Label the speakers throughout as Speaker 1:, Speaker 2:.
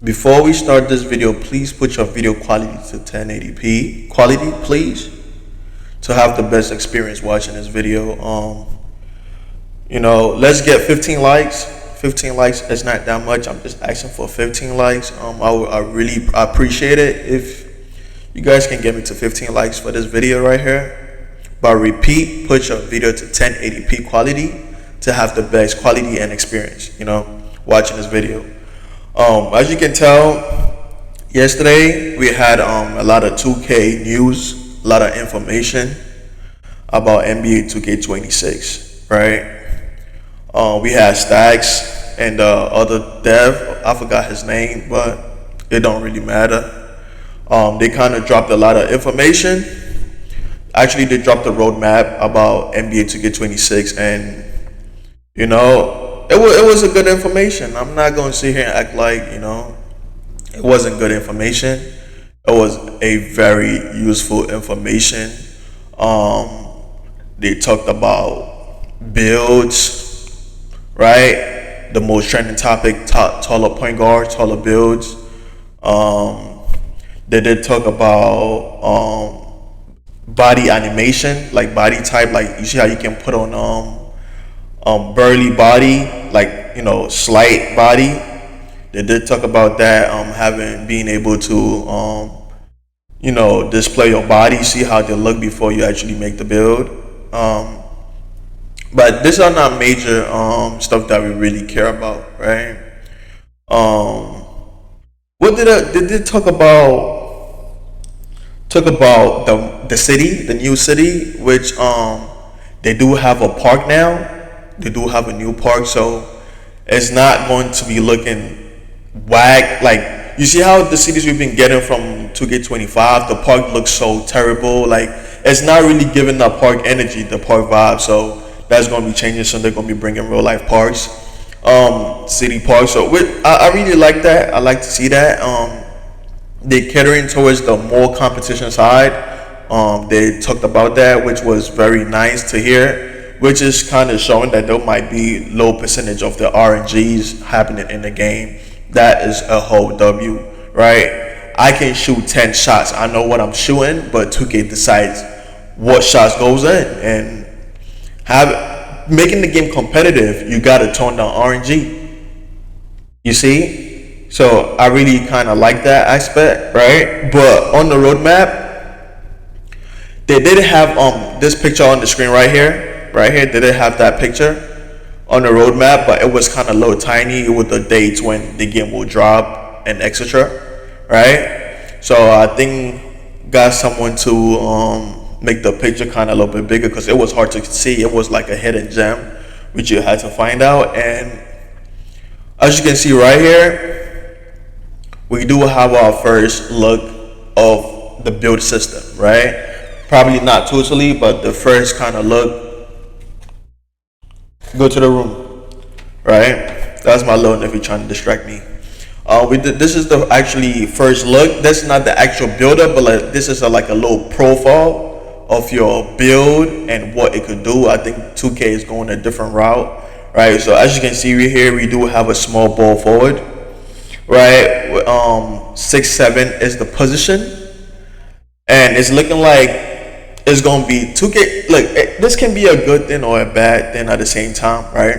Speaker 1: Before we start this video, please put your video quality to 1080p quality, please, to have the best experience watching this video. Let's get 15 likes. 15 likes is not that much. I'm just asking for 15 likes. I really appreciate it if you guys can get me to 15 likes for this video right here. But repeat, put your video to 1080p quality to have the best quality and experience, watching this video. As you can tell, yesterday we had a lot of 2K news, a lot of information about NBA 2K26, right? We had Stacks and the other dev, I forgot his name, but it don't really matter. They kind of dropped a lot of information. Actually, they dropped a roadmap about NBA 2K26, and it was a good information. I'm not going to sit here and act like it wasn't good information. It was a very useful information. They talked about builds, right? The most trending topic, taller point guards, taller builds. They did talk about body animation, like body type, like you see how you can put on burly body, like slight body. They did talk about that, being able to display your body, see how they look before you actually make the build. But these are not major stuff that we really care about, right? What did they talk about? Talk about the city, the new city, which they do have a park now. They do have a new park, so it's not going to be looking whack. Like, you see how the cities we've been getting from 2K25, the park looks so terrible. Like, it's not really giving the park energy, the park vibe. So that's going to be changing soon. They're going to be bringing real life parks, city parks. So I really like that. I like to see that. They're catering towards the more competition side. They talked about that, which was very nice to hear, which is kind of showing that there might be low percentage of the RNGs happening in the game. That is a whole W, right? I can shoot 10 shots. I know what I'm shooting, but 2K decides what shots goes in, and making the game competitive, you got to tone down RNG. You see? So I really kind of like that aspect, right? But on the roadmap, they did have this picture on the screen right here. They did have that picture on the roadmap, but it was kind of low tiny with the dates when the game will drop and etc. Right? So I think got someone to make the picture kind of a little bit bigger because it was hard to see. It was like a hidden gem which you had to find out. And as you can see right here, we do have our first look of the build system, right? Probably not totally, but the first kind of look. Go to the room, right? That's my little nephew trying to distract me. This is the actually first look. That's not the actual builder, but this is like a little profile of your build and what it could do. I think 2K is going a different route, right? So as you can see right here, we do have a small ball forward, right? 6'7" is the position, and it's looking like it's gonna be 2K. Look, this can be a good thing or a bad thing at the same time, right?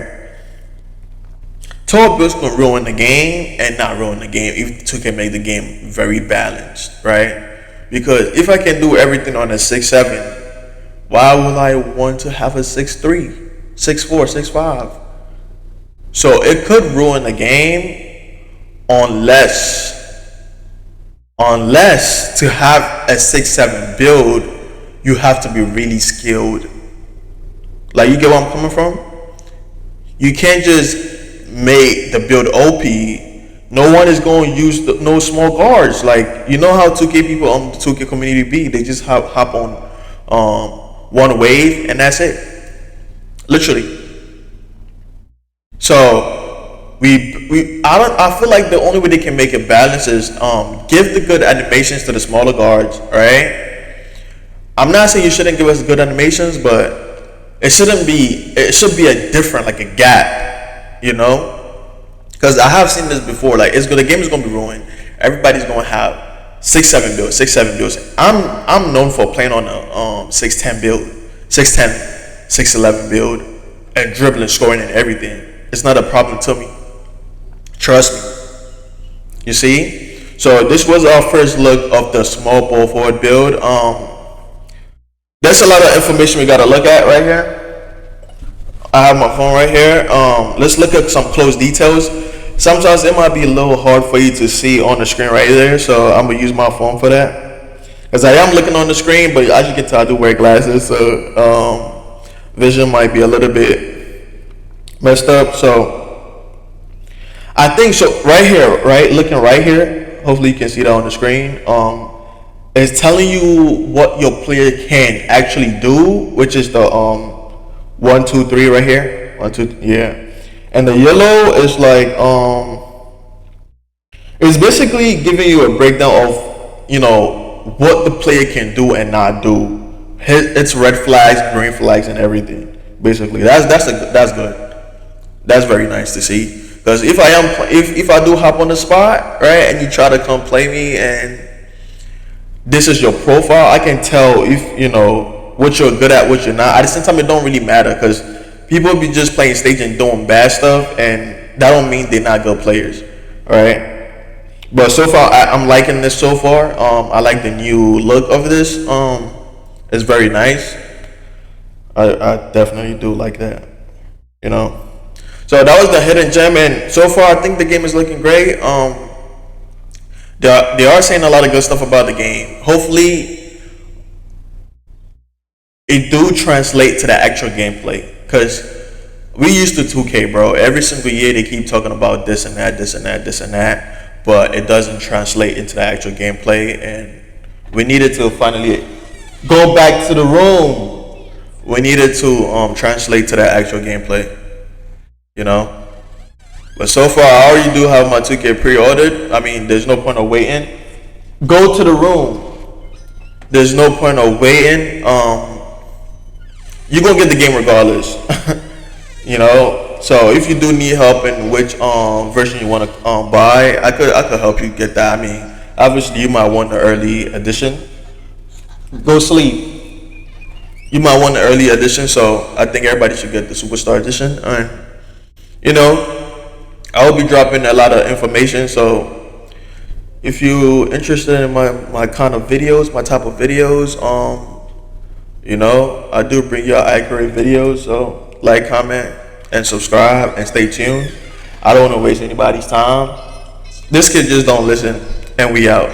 Speaker 1: Tall builds can ruin the game and not ruin the game if 2K make the game very balanced, right? Because if I can do everything on a 6'7", why would I want to have a 6'3", 6'4", 6'5"? So it could ruin the game unless to have a 6'7" build, you have to be really skilled. Like, you get where I'm coming from? You can't just make the build OP. No one is going to use no small guards. Like, you know how 2K people on the 2K community be? They just hop on one wave and that's it. Literally. So I feel like the only way they can make it balanced is give the good animations to the smaller guards, right? I'm not saying you shouldn't give us good animations, but it should be a different, like a gap, Because I have seen this before. Like the game is gonna be ruined. Everybody's gonna have 6-7 builds, 6-7 builds. I'm known for playing on a 6-10 build, 6-10, 6-11 build, and dribbling, scoring, and everything. It's not a problem to me. Trust me. You see. So this was our first look of the small ball forward build. There's a lot of information we gotta look at right here. I have my phone right here. Let's look at some close details. Sometimes it might be a little hard for you to see on the screen right there, so I'm gonna use my phone for that. Because I am looking on the screen, but as you can tell, I do wear glasses, so vision might be a little bit messed up. So I think so. Right here, right, looking right here. Hopefully you can see that on the screen. It's telling you what your player can actually do, which is the 1, 2, 3 right here. 1, 2, yeah. And the yellow is like it's basically giving you a breakdown of what the player can do and not do. It's red flags, green flags, and everything. Basically, that's good. That's very nice to see. Because if I do hop on the spot, right, and you try to come play me, and this is your profile, I can tell if what you're good at, what you're not. At the same time, it don't really matter because people be just playing stage and doing bad stuff, and that don't mean they're not good players, right? But so far, I'm liking this so far. I like the new look of this. It's very nice. I definitely do like that. So that was the hidden gem, and so far I think the game is looking great. They are saying a lot of good stuff about the game. Hopefully, it do translate to the actual gameplay. Because we used to 2K, bro. Every single year they keep talking about this and that, this and that, this and that, but it doesn't translate into the actual gameplay. And we needed to finally go back to the room. We needed to translate to the actual gameplay. But so far I already do have my 2K pre-ordered. I mean, there's no point of waiting. Go to the room. There's no point of waiting. You're gonna get the game regardless. So if you do need help in which version you want to buy, I could help you get that. I mean, obviously you might want the early edition. Go sleep. You might want the early edition, so I think everybody should get the Superstar edition. And I will be dropping a lot of information, so if you're interested in my kind of videos, my type of videos, I do bring you accurate videos, so like, comment, and subscribe, and stay tuned. I don't want to waste anybody's time. This kid just don't listen, and we out.